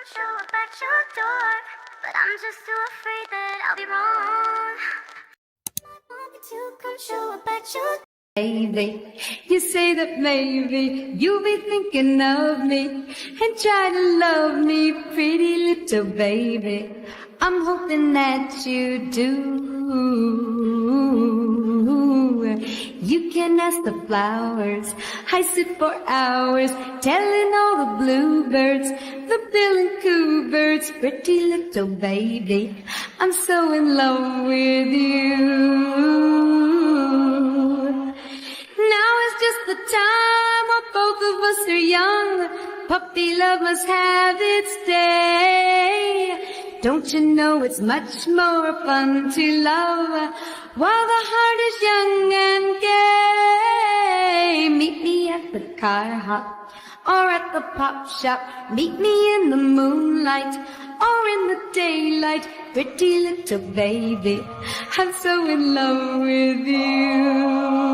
show up at your door, but I'm just too afraid that I'll be wrong. I want you to come show up at your Baby, you say that maybe you'll be thinking of me and try to love me, pretty little baby. I'm hoping that you do. You can ask the flowers, I sit for hours telling all the bluebirds, the bill and coo birds, pretty little baby, I'm so in love with you. Now is just the time when both of us are young. Puppy love must have its day. Don't you know it's much more fun to love while the heart is young and gay? Meet me at the car hop or at the pop shop. Meet me in the moonlight or in the daylight. Pretty little baby, I'm so in love with you.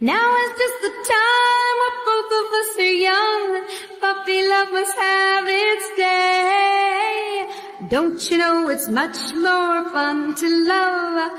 Now is just the time when both of us are young. Puppy love must have its day. Don't you know it's much more fun to love?